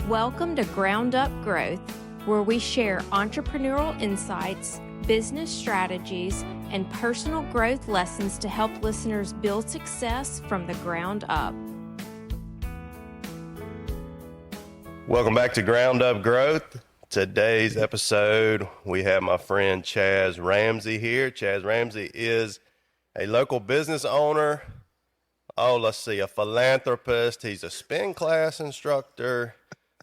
Welcome to Ground Up Growth, where we share entrepreneurial insights, business strategies, and personal growth lessons to help listeners build success from the ground up. Welcome back to Ground Up Growth. Today's episode, we have my friend Chaz Ramsey here. Chaz Ramsey is a local business owner. A philanthropist. He's a spin class instructor.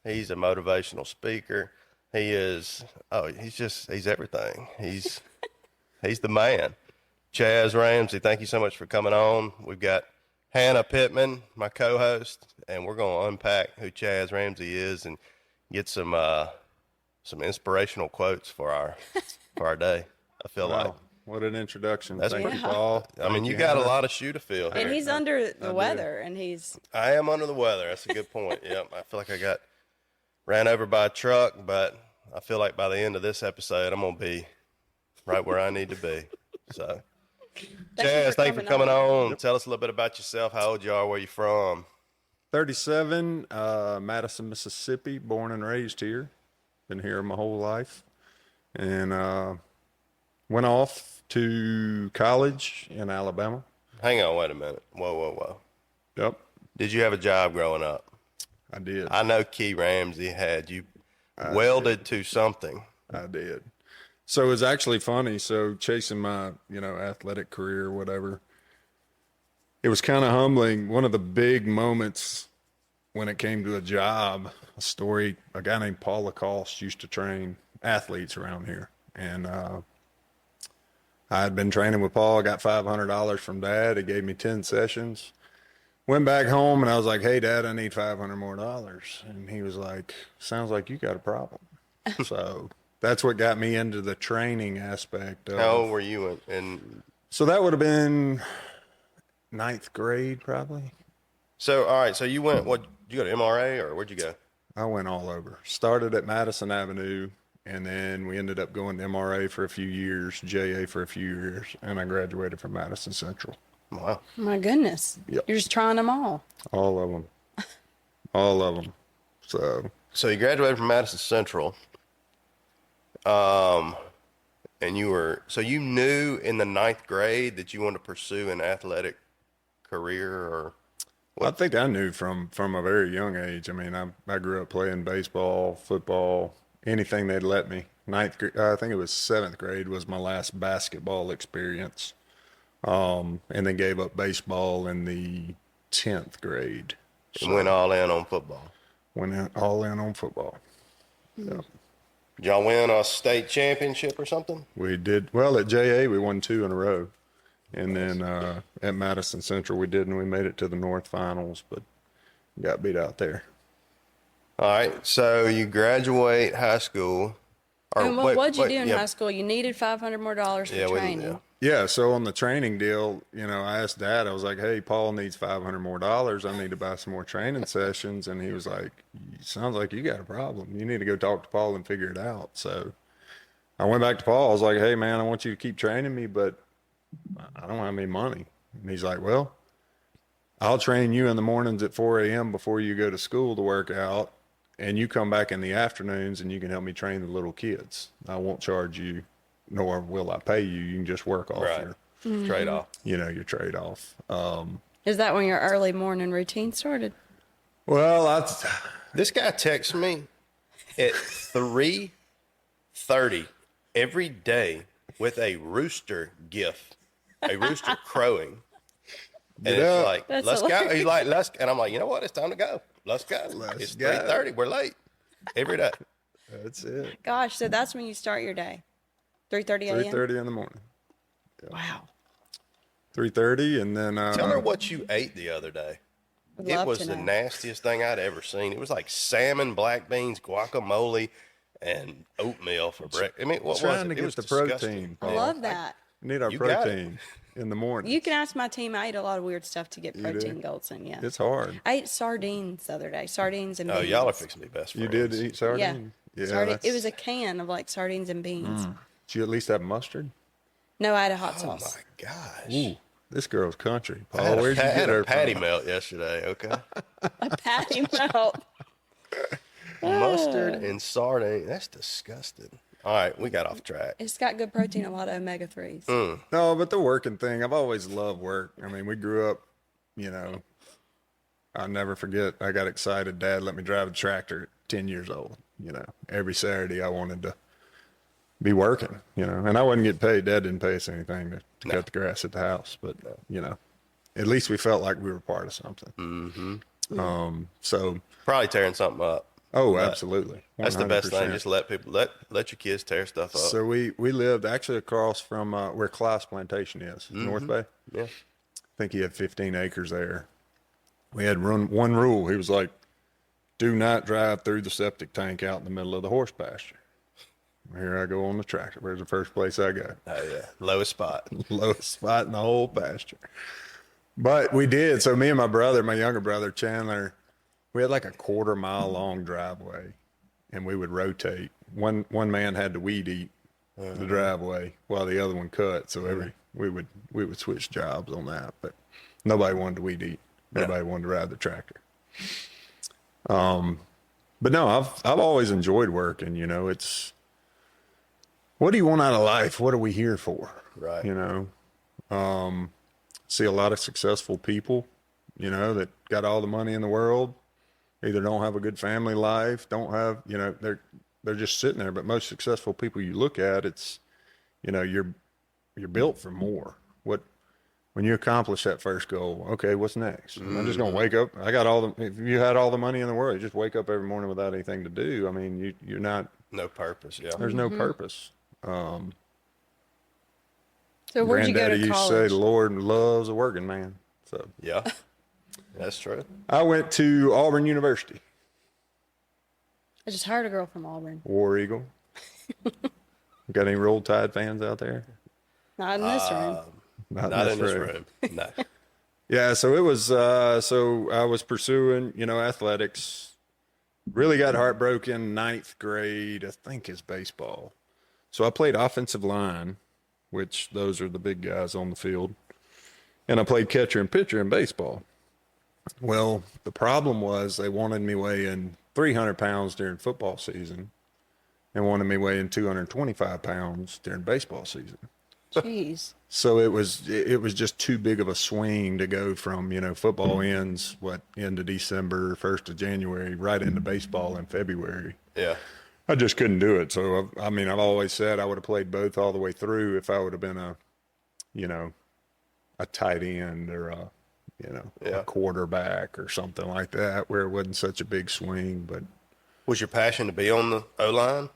He's a motivational speaker. He's everything. He's the man. Chaz Ramsey, thank you so much for coming on. We've got Hannah Pittman, my co-host, and we're going to unpack who Chaz Ramsey is and get some inspirational quotes for our day. I feel like. What an introduction. That's Thank pretty you, Paul. I mean, you got a lot of shoe to fill here. And he's under the weather, and I am under the weather. That's a good point. Yep. I feel like I got ran over by a truck, but I feel like by the end of this episode, I'm going to be right where I need to be. So, Chaz, thank you for coming on. Tell us a little bit about yourself, how old you are, where you from. 37, Madison, Mississippi, born and raised here. Been here my whole life. And went off to college in Alabama. Hang on, wait a minute. Whoa. Yep, Did you have a job growing up? I did. I know Key Ramsey had you welded to something. I did. So it was actually funny. So chasing my, athletic career or whatever, it was kind of humbling. One of the big moments when it came to a job, a guy named Paul Lacoste used to train athletes around here. And I had been training with Paul, got $500 from Dad. He gave me 10 sessions. Went back home and I was like, "Hey, Dad, I need $500 more." And he was like, "Sounds like you got a problem." So that's what got me into the training aspect of. How old were you in? So that would have been 9th grade, probably. So, all right. So you went, you go to MRA or where'd you go? I went all over. Started at Madison Avenue, and then we ended up going to MRA for a few years, JA for a few years, and I graduated from Madison Central. Wow. my goodness. Yep. You're just trying them all. All of them. All of them. So you graduated from Madison Central. And you knew in the 9th grade that you wanted to pursue an athletic career or what? I think I knew from a very young age. I mean, I grew up playing baseball, football, anything they'd let me. 9th grade, I think it was 7th grade was my last basketball experience. And then gave up baseball in the 10th grade. And went all in on football. All in on football. Yeah. Did y'all win a state championship or something? We did. Well, at JA, we won 2 in a row. And then at Madison Central, we didn't. We made it to the North Finals, but got beat out there. All right. So you graduate high school. And what'd you do in high school? You needed $500 more for training. Yeah, so on the training deal, I asked Dad, I was like, "Hey, Paul needs $500 more. I need to buy some more training sessions." And he was like, "Sounds like you got a problem. You need to go talk to Paul and figure it out." So I went back to Paul. I was like, "Hey, man, I want you to keep training me, but I don't have any money." And he's like, "Well, I'll train you in the mornings at 4 a.m. before you go to school to work out, and you come back in the afternoons and you can help me train the little kids. I won't charge you, nor will I pay you. You can just work off your trade-off. Your trade-off." Is that when your early morning routine started? Well, This guy texts me at 3:30 every day with a rooster gif, a rooster crowing. And it's like, That's let's go. hilarious. He's like, let's, and I'm like, you know what? It's time to go. Let's go. It's 3:30. We're late every day. that's it. Gosh, so that's when you start your day. 3:30 a.m.? 3:30 in the morning. Wow. 3:30, and then Tell her what you ate the other day. Would It love was to the know. nastiest thing I'd ever seen. It was like salmon, black beans, guacamole, and oatmeal for breakfast. I mean, what was trying it? to It get was the disgusting. protein. I Paul. love that. We need our You got it. protein in the morning. You can ask my team. I ate a lot of weird stuff to get do? protein goals in, yeah. It's hard. I ate sardines the other day. Sardines and Oh, beans. y'all are fixing to be best friends. You did eat sardine? Yeah. that's- It was a can of like sardines and beans. Did you at least have mustard? No, I had a hot Oh sauce. my gosh. Ooh, this girl's country. I Paul, had, where'd you I had get a her patty from? melt yesterday. Okay. A patty melt. Mustard and sardine. That's disgusting. All right, we got off track. It's got good protein, a lot of omega-3s. No, but the working thing, I've always loved work. I mean, we grew up, I'll never forget. I got excited. Dad let me drive a tractor at 10 years old. Every Saturday I wanted to be working, and I wasn't getting paid. Dad didn't pay us anything to cut the grass at the house, but, at least we felt like we were part of something. Mm-hmm. So probably tearing something up. Oh, absolutely. 100%. That's the best thing. Just let people, let your kids tear stuff up. So we lived actually across from where Klaus Plantation is, North Bay. Yeah. I think he had 15 acres there. We had one rule. He was like, do not drive through the septic tank out in the middle of the horse pasture. Here I go on the tractor. Where's the first place I go? Oh, yeah. Lowest spot. Lowest spot in the whole pasture. But we did. So me and my brother, my younger brother, Chandler, we had like a 1/4 mile long driveway, and we would rotate. One man had to weed eat the driveway while the other one cut. So we would switch jobs on that. But nobody wanted to weed eat. Everybody wanted to ride the tractor. But no, I've always enjoyed working. It's what do you want out of life? What are we here for? Right. See a lot of successful people, that got all the money in the world, either don't have a good family life, don't have, they're just sitting there. But most successful people you look at, it's, you're built for more. When you accomplish that first goal, okay, what's next? I'm just going to wake up. If you had all the money in the world, you just wake up every morning without anything to do. I mean, you're not. No purpose, yeah. There's no purpose. So where'd you go to Granddaddy used to say the Lord loves a working man. So yeah, that's true. I went to Auburn University. I just hired a girl from Auburn. War Eagle. Got any Roll Tide fans out there? Not in this room. Not in this room. No. Yeah, so it was. So I was pursuing, athletics. Really got heartbroken. 9th grade, I think, is baseball. So I played offensive line, which those are the big guys on the field, and I played catcher and pitcher in baseball. Well, the problem was they wanted me weighing 300 pounds during football season, and wanted me weighing 225 pounds during baseball season. Jeez. So it was just too big of a swing to go from, football ends, end of December, 1st of January, right into baseball in February. Yeah. I just couldn't do it. So, I've always said I would have played both all the way through if I would have been a tight end or a quarterback or something like that, where it wasn't such a big swing. But was your passion to be on the O-line?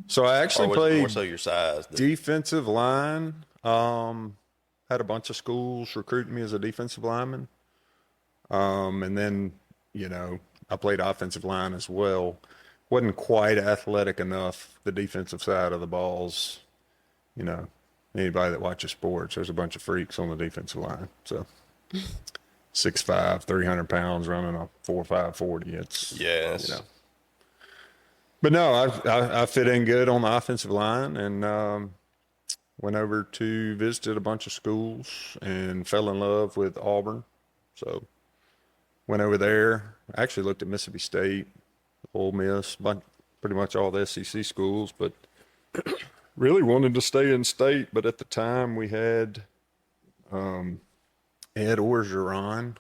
So I actually played more so your size. Defensive line. Had a bunch of schools recruiting me as a defensive lineman. And then, I played offensive line as well. Wasn't quite athletic enough, the defensive side of the balls. Anybody that watches sports, there's a bunch of freaks on the defensive line. So 6'5", 300 pounds, running a 4.5 40. It's But no, I fit in good on the offensive line, and went over to visited a bunch of schools and fell in love with Auburn. So went over there. Actually looked at Mississippi State, Ole Miss, pretty much all the SEC schools, but really wanted to stay in state. But at the time we had Ed Orgeron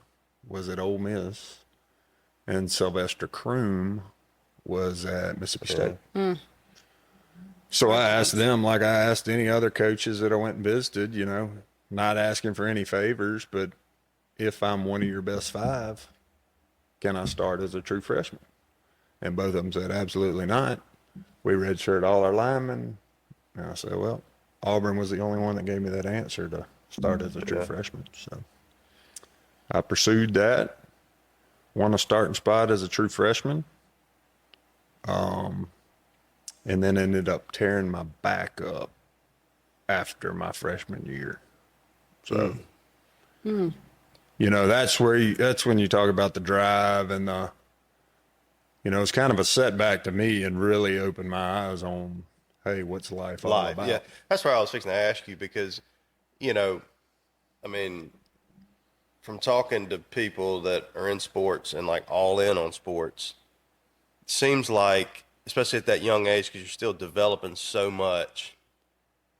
was at Ole Miss, and Sylvester Croom was at Mississippi State. So I asked them, like I asked any other coaches that I went and visited, not asking for any favors, but if I'm one of your best 5, can I start as a true freshman? And both of them said, absolutely not. We redshirt all our linemen. And I said, well, Auburn was the only one that gave me that answer to start as a true freshman. So I pursued that, won a starting spot as a true freshman. And then ended up tearing my back up after my freshman year. So, that's when you talk about the drive and it's kind of a setback to me and really opened my eyes on, hey, what's life all about? Yeah, that's where I was fixing to ask you because, from talking to people that are in sports and like all in on sports, seems like, especially at that young age, because you're still developing so much,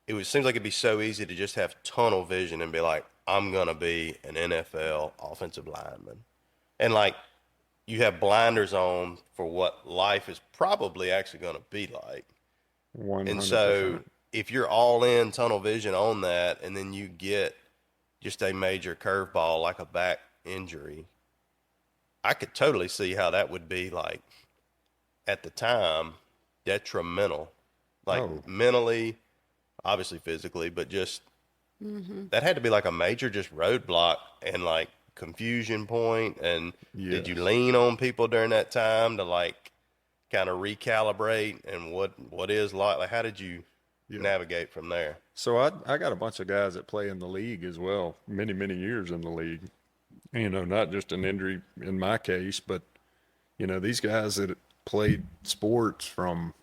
seems like it'd be so easy to just have tunnel vision and be like, I'm gonna be an NFL offensive lineman, and like you have blinders on for what life is probably actually gonna be like. 100%. And so if you're all in tunnel vision on that, and then you get just a major curveball like a back injury, I could totally see how that would be like at the time detrimental, like mentally, obviously physically, but just that had to be like a major just roadblock and like confusion point. And did you lean on people during that time to like kind of recalibrate and what is like how did you navigate from there? So I got a bunch of guys that play in the league as well, many years in the league. You know, not just an injury in my case, but, you know, these guys that played sports from,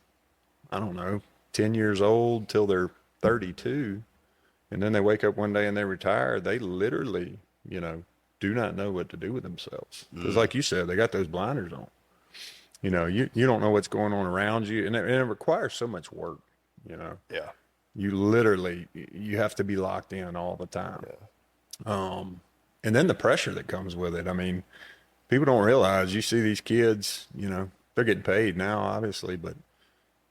I don't know, 10 years old till they're 32, and then they wake up one day and they retire, they literally, you know, do not know what to do with themselves. Because like you said, they got those blinders on. You know, you don't know what's going on around you, and it requires so much work, you know. Yeah. You literally, you have to be locked in all the time. Yeah. And then the pressure that comes with it. I mean, people don't realize, you see these kids, you know, they're getting paid now, obviously, but,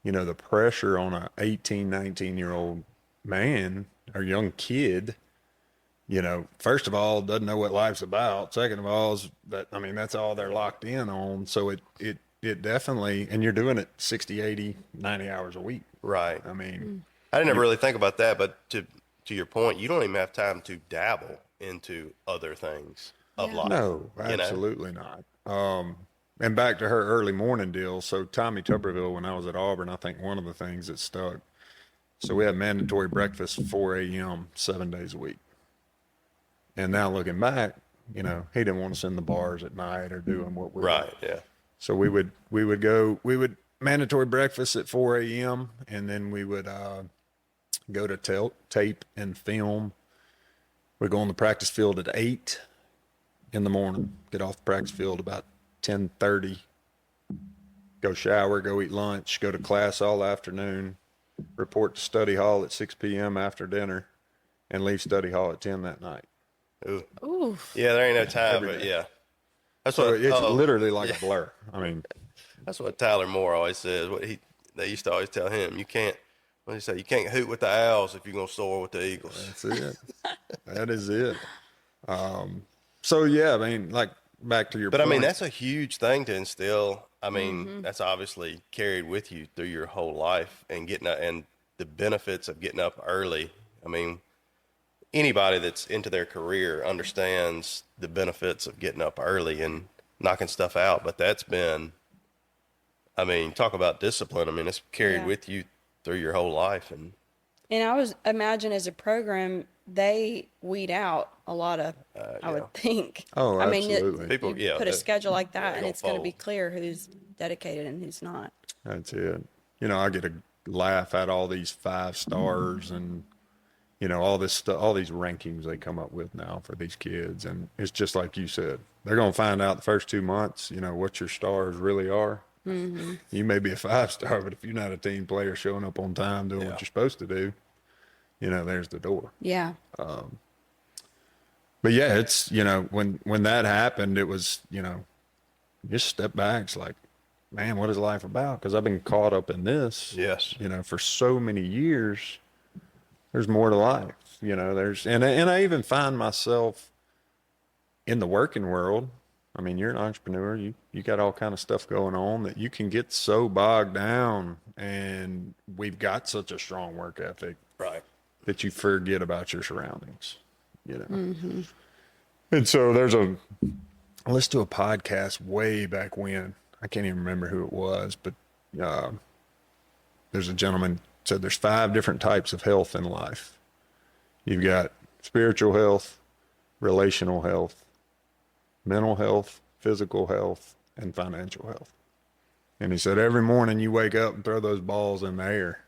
you know, the pressure on a 18, 19-year-old man or young kid, you know, first of all, doesn't know what life's about. Second of all, is that, I mean, that's all they're locked in on. So it definitely, and you're doing it 60, 80, 90 hours a week. Right. I mean, I didn't ever really think about that, but to your point, you don't even have time to dabble into other things of life. No, absolutely not. And back to her early morning deal. So Tommy Tuberville, when I was at Auburn, I think one of the things that stuck. So we had mandatory breakfast 4 a.m. 7 days a week. And now looking back, you know, he didn't want us in the bars at night or doing what we were. Yeah. So we would mandatory breakfast at 4 a.m. and then we would go to tape and film. We'd go on the practice field at 8 in the morning, get off the practice field about 10:30, go shower, go eat lunch, go to class all afternoon, report to study hall at 6 p.m. after dinner, and leave study hall at 10 that night. Ooh. Yeah, there ain't no time, but yeah. That's So what it's literally like a blur. I mean, that's what Tyler Moore always says. They used to always tell him, you can't hoot with the Owls if you're gonna soar with the Eagles. That's it. That is it. So yeah, I mean, like back to your But point. I mean, that's a huge thing to instill. I mean, that's obviously carried with you through your whole life, and and the benefits of getting up early. I mean, anybody that's into their career understands the benefits of getting up early and knocking stuff out. But that's been, I mean, talk about discipline. I mean, it's carried with you through your whole life. And I imagine as a program, they weed out a lot of, I would think. Oh, I absolutely. mean, people, you put a schedule like that, and don't it's going to be fold. clear who's dedicated and who's not. That's it. You know, I get a laugh at all these 5 stars and, you know, all this stuff, all these rankings they come up with now for these kids. And it's just like you said, they're going to find out the first 2 months, you know, what your stars really are. Mm-hmm. You may be a 5-star, but if you're not a team player showing up on time, doing what you're supposed to do, you know, there's the door. Yeah. But yeah, it's, you know, when that happened, it was, you know, just step back. It's like, man, what is life about? Because I've been caught up in this, you know, for so many years. There's more to life, you know, and I even find myself in the working world. I mean, you're an entrepreneur, you got all kind of stuff going on that you can get so bogged down, and we've got such a strong work ethic, right, that you forget about your surroundings, you know. Mm-hmm. And so I listened to a podcast way back when, I can't even remember who it was, but there's a gentleman said there's 5 different types of health in life. You've got spiritual health, relational health, mental health, physical health, and financial health. And he said every morning you wake up and throw those balls in the air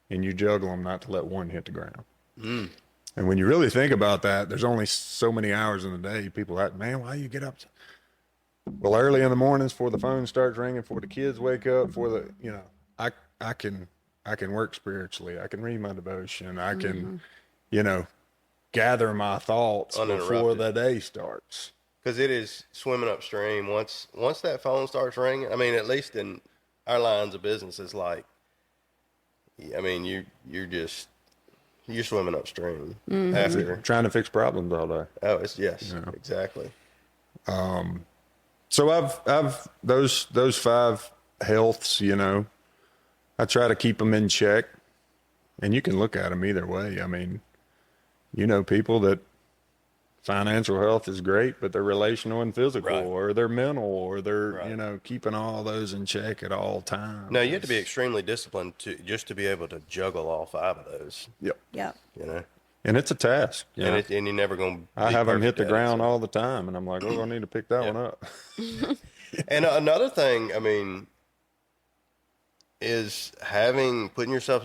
and you juggle them not to let one hit the ground. Mm. And when you really think about that, there's only so many hours in the day. People are like, man, why you get up? Well, early in the mornings before the phone starts ringing, before the kids wake up, I I can I can work spiritually. I can read my devotion. I can, you know, gather my thoughts before Uninterrupted. the day starts. Because it is swimming upstream. Once that phone starts ringing, I mean, at least in our lines of business, it's like, I mean, you're swimming upstream after. Trying to fix problems all day. Oh, it's yes, exactly. So I've those five healths, I try to keep them in check, and you can look at them either way. I mean, people that financial health is great, but they're relational and physical, Right. or they're mental, or they're, Right. keeping all those in check at all times. No, you have to be extremely disciplined to be able to juggle all five of those. Yep. Yep. You know, And it's a task. and you're never going. I have them hit the so. ground all the time, and I'm like, oh, I need to pick that one up. And another thing, I mean, is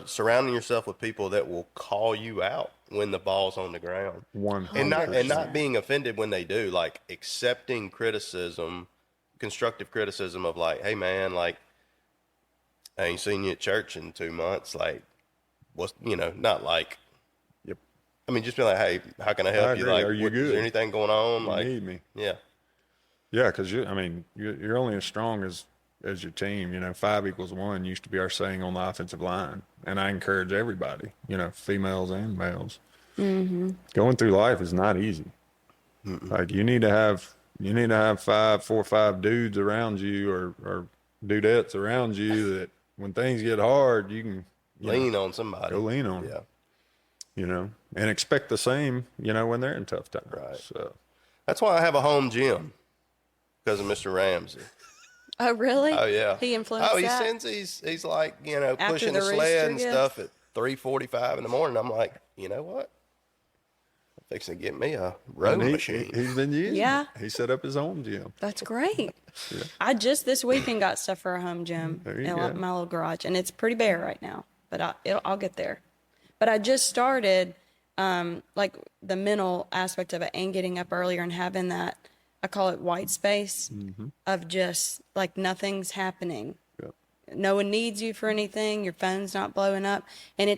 surrounding yourself with people that will call you out when the ball's on the ground, and not 100%. being offended when they do, like accepting constructive criticism of like, hey man, like I ain't seen you at church in 2 months, like what's not like. Yep. I mean, just be like, hey, how can I help I you? agree. Like, Are you is good? there anything going on? You Like, need me. yeah, Yeah, because you're only as strong as your team. 5 = 1 used to be our saying on the offensive line, and I encourage everybody, females and males. Going through life is not easy. Like you need to have 4 or 5 dudes around you, or dudettes around you, that when things get hard, you can lean on somebody. go lean on. Yeah, And expect the same. When they're in tough times. Right. So. that's why I have a home gym because of Mr. Ramsey. Oh, really? Oh yeah. He influenced he that? sends he's like, After pushing the the sled rooster and gets? stuff at 3:45 in the morning. I'm like, you know what? I'm fixing to get me a rowing And machine. he's been using Yeah. it. He set up his own gym. That's great. I just this weekend got stuff for a home gym There in you go. my little garage, and it's pretty bare right now, but I'll get there. But I just started, like the mental aspect of it, and getting up earlier and having that, I call it white space of just like nothing's happening. Yep. No one needs you for anything. Your phone's not blowing up, and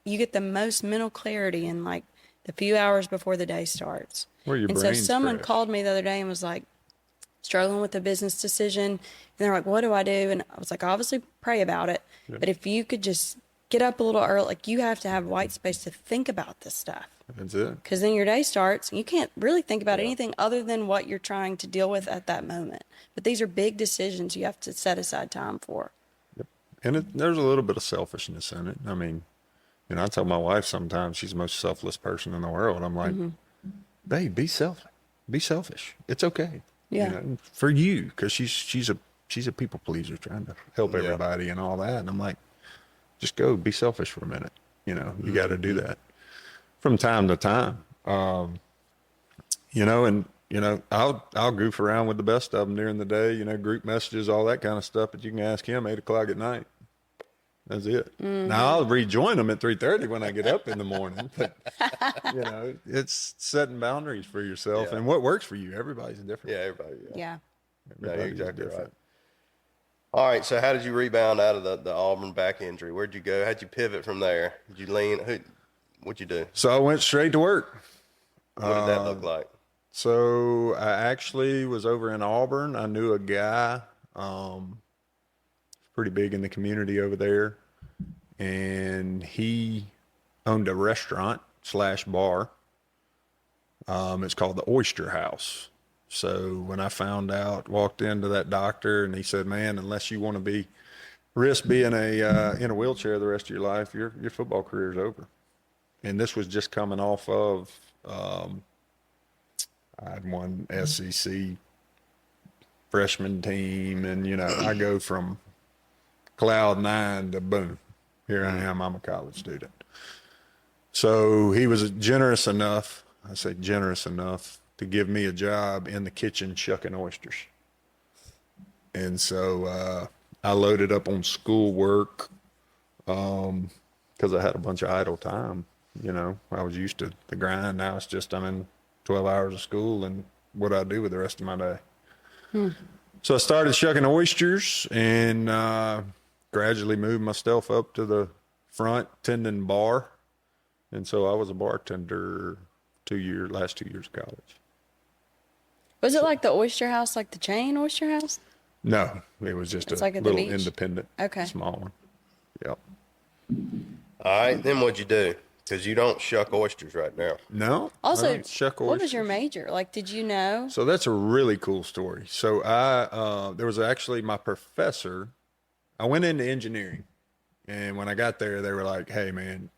you get the most mental clarity in like the few hours before the day starts. Where your And so brain's someone fresh. called me the other day and was like, struggling with a business decision, and they're like, what do I do? And I was like, obviously pray about it, but if you could just get up a little early, like you have to have white space to think about this stuff, That's it. because then your day starts and you can't really think about anything other than what you're trying to deal with at that moment. But these are big decisions you have to set aside time for. And there's a little bit of selfishness in it. I mean, I tell my wife sometimes, she's the most selfless person in the world. I'm like, babe, be selfish. Be selfish. It's okay. Yeah. For you, because she's a people pleaser, trying to help everybody and all that. And I'm like, just go be selfish for a minute. You got to do that from time to time. I'll goof around with the best of them during the day, group messages, all that kind of stuff. But you can ask him 8 o'clock at night. That's it. Now I'll rejoin them at 3:30 when I get up in the morning. But it's setting boundaries for yourself and what works for you. Everybody's different. Yeah, everybody. Yeah. No, you're Everybody's exactly different. right. All right, so how did you rebound out of the Auburn back injury? Where'd you go? How'd you pivot from there? Did you lean? What'd you do? So I went straight to work. What did that look like? So I actually was over in Auburn. I knew a guy, pretty big in the community over there, and he owned a restaurant/bar. It's called the Oyster House. So when I walked into that doctor, and he said, "Man, unless you want to risk being in a wheelchair the rest of your life, your football career is over." And this was just coming off of. I had won SEC freshman team, and I go from cloud 9 to boom, here I am. I'm a college student. So he was generous enough. I say generous enough to give me a job in the kitchen shucking oysters. And so I loaded up on schoolwork because I had a bunch of idle time. I was used to the grind. Now it's just I'm in 12 hours of school, and what do I do with the rest of my day? So I started shucking oysters and gradually moved myself up to the front tending bar. And so I was a bartender last 2 years of college. Was it like the Oyster House, like the chain Oyster House? No, it was just It's a like at the little beach? independent, Okay. small one. Yep. All right, then what'd you do? Because you don't shuck oysters right now. No. I Also, don't shuck what was your oysters. major? Like, did you know? So that's a really cool story. So there was actually my professor. I went into engineering, and when I got there, they were like, "Hey, man,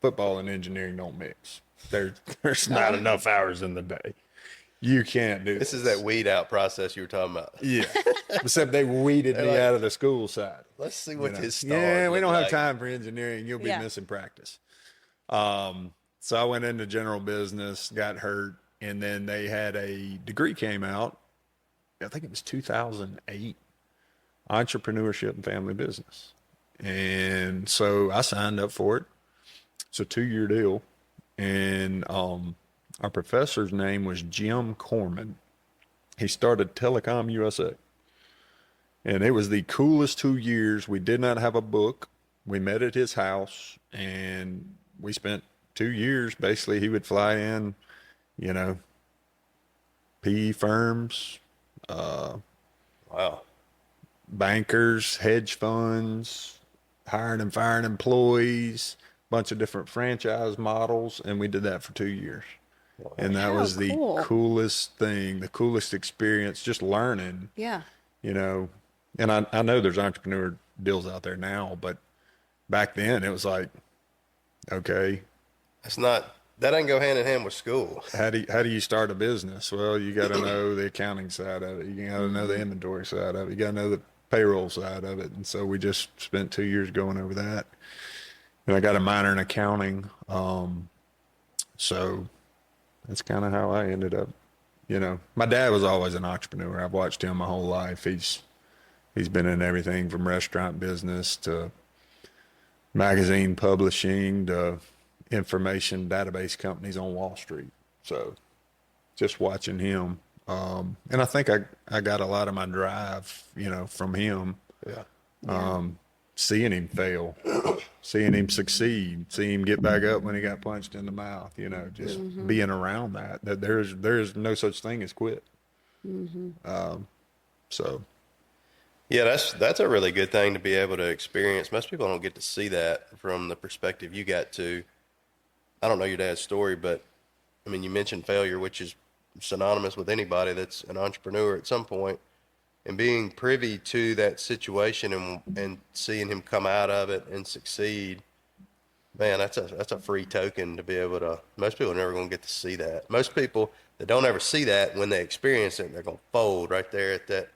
football and engineering don't mix. There's not enough hours in the day. You can't do This is that weed out process you were talking about. Yeah. Except they weeded me like, out of the school side. Let's see what his stars Yeah, we look don't have like. time for engineering. You'll be Yeah. missing practice. So I went into general business, got hurt, and then they had a degree came out. I think it was 2008, entrepreneurship and family business. And so I signed up for it. It's a 2-year deal. And our professor's name was Jim Corman. He started Telecom USA. And it was the coolest 2 years. We did not have a book. We met at his house, and we spent 2 years. Basically, he would fly in, PE firms, Wow. bankers, hedge funds, hiring and firing employees, bunch of different franchise models, and we did that for 2 years. And that How was the cool. coolest thing, the coolest experience, just learning, Yeah. And I know there's entrepreneur deals out there now, but back then it was like, okay, That doesn't go hand in hand with school. how do you start a business? Well, you got to know the accounting side of it. You got to know the inventory side of it. You got to know the payroll side of it. And so we just spent 2 years going over that. And I got a minor in accounting. So that's kind of how I ended up. My dad was always an entrepreneur. I've watched him my whole life. He's been in everything from restaurant business to magazine publishing to information database companies on Wall Street. So just watching him. And I think I got a lot of my drive, from him. Yeah. Seeing him fail, seeing him succeed, seeing him get back up when he got punched in the mouth, just being around that there's no such thing as quit. So Yeah, that's a really good thing to be able to experience. Most people don't get to see that from the perspective you got to. I don't know your dad's story, but I mean, you mentioned failure, which is synonymous with anybody that's an entrepreneur at some point, and being privy to that situation and seeing him come out of it and succeed. Man, that's a free token to be able to. Most people are never going to get to see that. Most people that don't ever see that, when they experience it, they're going to fold right there at that.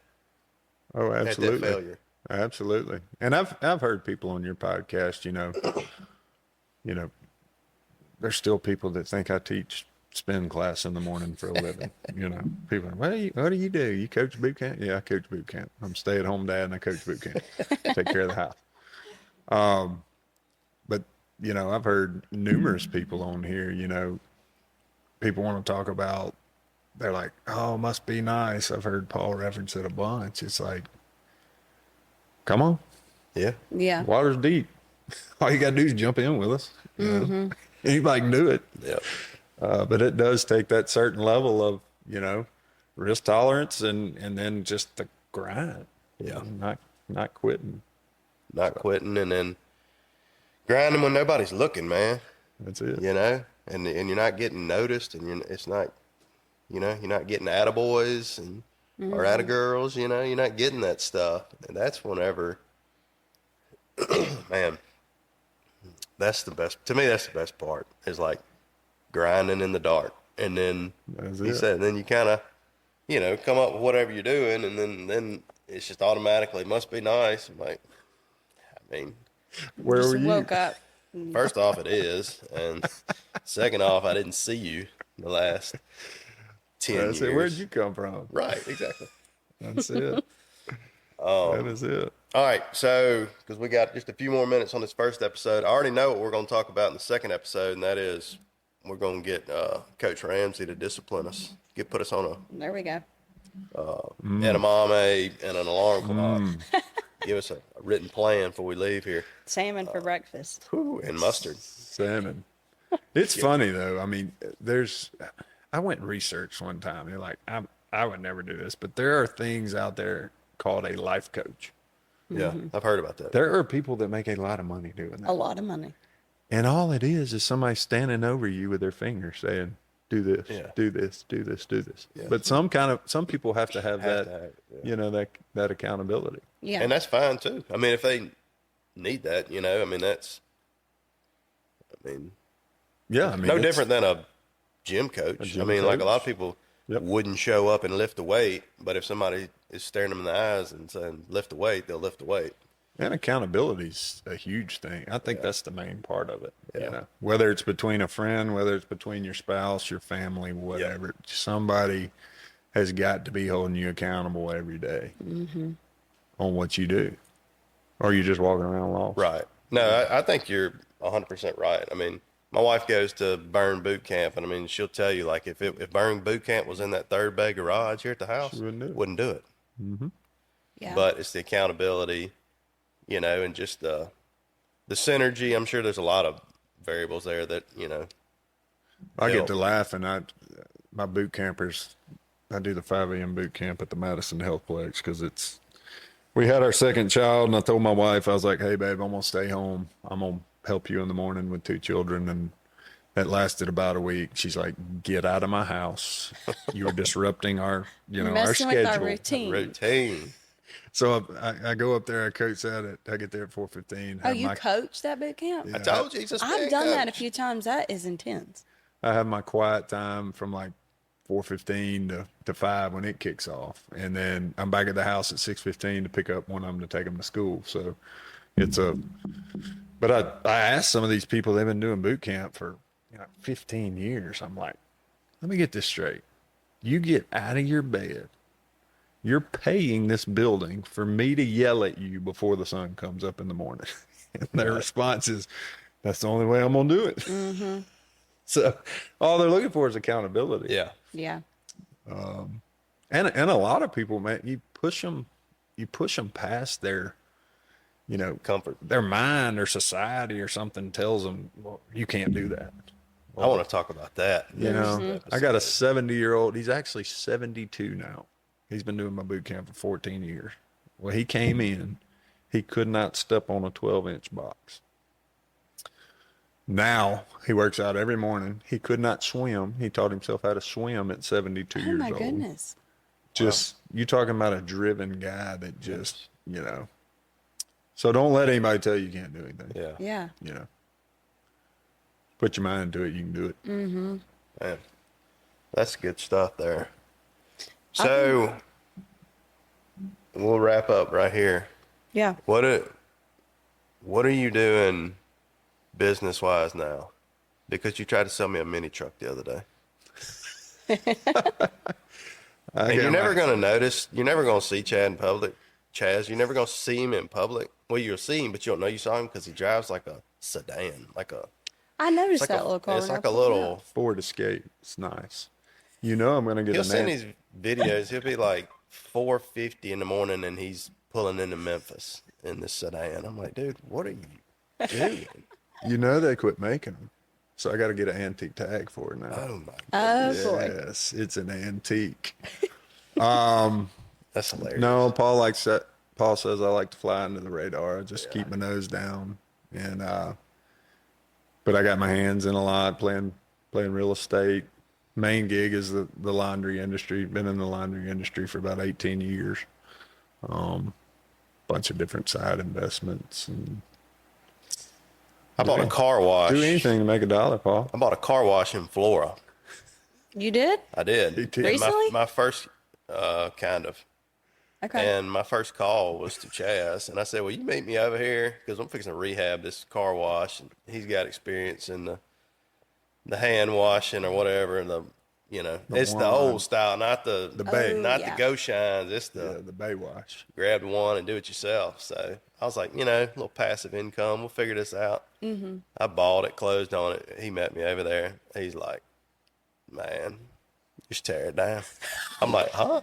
Oh, absolutely. At that failure. Absolutely. And I've heard people on your podcast, there's still people that think I teach spin class in the morning for a living. People are, what do you do? You coach boot camp? Yeah, I coach boot camp. I'm a stay-at-home dad and I coach boot camp. Take care of the house. But I've heard numerous people on here, people want to talk about, they're like, oh, must be nice. I've heard Paul reference it a bunch. It's like, come on, Yeah. Yeah. water's deep. All you got to do is jump in with us. Anybody can do it. Yeah. But it does take that certain level of, risk tolerance and then just the grind. Yeah. Not quitting. Not quitting and then grinding when nobody's looking, man. That's it. And you're not getting noticed, and it's not, you're not getting attaboys and or attagirls, you're not getting that stuff. And that's whenever, man, that's the best. To me, that's the best part, is like grinding in the dark. And then That's he it. said, then you kind of, come up with whatever you're doing, and then it's just automatically must be nice. I'm like, I mean, Where Just were you? woke up. first off, it is, and second off, I didn't see you the last 10 That's years. it. Where'd you come from? Right, exactly. That's it. That is it. All right, so because we got just a few more minutes on this first episode, I already know what we're going to talk about in the second episode, and that is we're going to get Coach Ramsey to discipline us, put us on There we go. edamame, and an alarm clock. Give us a written plan before we leave here. Salmon for breakfast. Whew, and mustard. Salmon. It's funny though. I mean, I went and researched one time. You're like, I would never do this, but there are things out there called a life coach. Yeah, I've heard about that. There are people that make a lot of money doing that. A lot of money. And all it is somebody standing over you with their finger saying, do this, do this, do this, do this. Yeah. But some people have to have that accountability. Yeah. And that's fine too. I mean, if they need that, I mean, no different than a gym coach. Like a lot of people wouldn't show up and lift the weight, but if somebody is staring them in the eyes and saying, lift the weight, they'll lift the weight. And accountability's a huge thing. I think that's the main part of it. Whether it's between a friend, whether it's between your spouse, your family, whatever, somebody has got to be holding you accountable every day on what you do, or you're just walking around lost. Right. No, I think you're 100% right. I mean, my wife goes to Burn Boot Camp, and I mean, she'll tell you, like, if Burn Boot Camp was in that third bay garage here at the house, she wouldn't do it. Yeah. But it's the accountability, and just the synergy. I'm sure there's a lot of variables there that, I get to laugh, and my boot campers, I do the 5 a.m. boot camp at the Madison Healthplex because we had our second child, and I told my wife, I was like, hey, babe, I'm going to stay home. I'm going to help you in the morning with 2 children. And that lasted about a week. She's like, get out of my house. You're disrupting our, our schedule. With our routine. So I go up there, I coach that. I get there at 4:15. Oh, you coach that boot camp? I told you, I've done that a few times. That is intense. I have my quiet time from like 4:15 to 5 when it kicks off, and then I'm back at the house at 6:15 to pick up one of them to take them to school. So but I asked some of these people, they've been doing boot camp for 15 years. I'm like, let me get this straight. You get out of your bed. You're paying this building for me to yell at you before the sun comes up in the morning. And their response is, that's the only way I'm going to do it. So all they're looking for is accountability. Yeah. Yeah. And a lot of people, man, you push them past their, comfort. Their mind or society or something tells them, well, you can't do that. Well, I want to talk about that. I got a 70-year-old. He's actually 72 now. He's been doing my boot camp for 14 years. Well, he came in, he could not step on a 12-inch box. Now he works out every morning. He could not swim. He taught himself how to swim at 72 years old. Oh my goodness. Just, you talking about a driven guy that just, So don't let anybody tell you can't do anything. Yeah. Put your mind to it, you can do it. Man, that's good stuff there. So we'll wrap up right here. Yeah. What are you doing business-wise now? Because you tried to sell me a mini truck the other day. And you're never going to notice. You're never going to see Chad in public. Chaz, you're never going to see him in public. Well, you'll see him, but you don't know you saw him because he drives like a sedan. I noticed like that little car. It's like a little Ford Escape. It's nice. I'm going to get He'll send these videos. He'll be like 4:50 in the morning and he's pulling into Memphis in this sedan. I'm like, dude, what are you doing? They quit making them. So I got to get an antique tag for it now. Oh my Oh goodness. boy. Yes, it's an antique. That's hilarious. No, Paul says I like to fly under the radar. I just keep my nose down. And but I got my hands in a lot, playing real estate. Main gig is the laundry industry. Been in the laundry industry for about 18 years. Bunch of different side investments. And I bought a car wash. do anything to make $1, Paul. I bought a car wash in Flora. You did? I did. Recently? My first, kind of. Okay. And my first call was to Chaz, and I said, "Well, you meet me over here because I'm fixing to rehab this car wash, and he's got experience in the hand washing or whatever, and it's the old style, not the bay, not the go shines. It's the bay wash. grab one and do it yourself." So I was like, a little passive income. We'll figure this out. Mm-hmm. I bought it, closed on it. He met me over there. He's like, "Man, just tear it down." I'm like, "Huh?"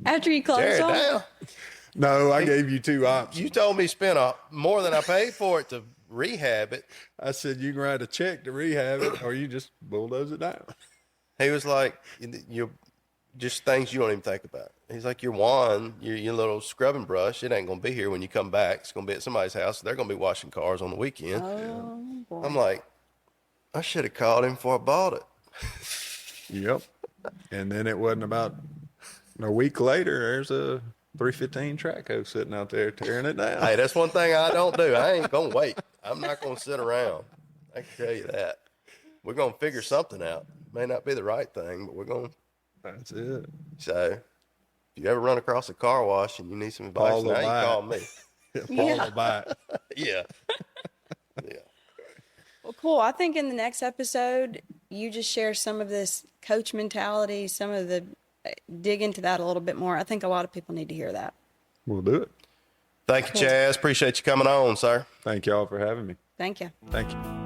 After you close Tear it on down. No, I gave you two options. You told me spend more than I paid for it to rehab it. I said you can write a check to rehab it, or you just bulldoze it down. He was like, you just things you don't even think about. He's like, your wand, your little scrubbing brush, it ain't going to be here when you come back. It's going to be at somebody's house. They're going to be washing cars on the weekend. Oh, boy. I'm like, I should have called him before I bought it. Yep. And then it wasn't about a week later, there's a 315 track hoe sitting out there tearing it down. Hey, that's one thing I don't do. I ain't going to wait. I'm not going to sit around. I can tell you that. We're going to figure something out. May not be the right thing, but we're going to. That's it. So if you ever run across a car wash and you need some advice, Follow now you by call me. Follow by it. Yeah. Yeah. Well, cool. I think in the next episode, you just share some of this coach mentality, some of the dig into that a little bit more. I think a lot of people need to hear that. We'll do it. Thank you, Chaz. Appreciate you coming on, sir. Thank y'all for having me. Thank you. Thank you.